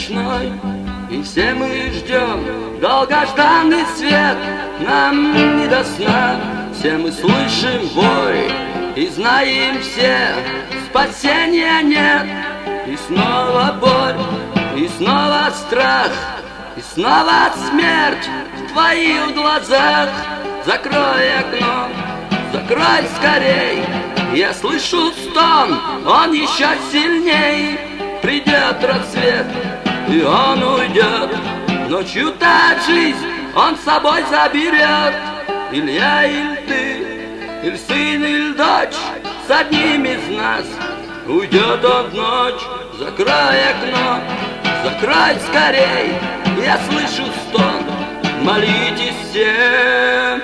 ночной, и все мы ждем долгожданный свет. Нам не до сна, все мы слышим вой и знаем все, спасения нет. И снова боль, и снова страх, и снова смерть в твоих глазах. Закрой окно, закрой скорей, я слышу стон, он еще сильней. Придет рассвет, и он уйдет, ночью-то жизнь он с собой заберет. Или я, или ты, или сын, или дочь, с одним из нас уйдет он в ночь. Закрой окно, закрой скорей, я слышу стон, молитесь все.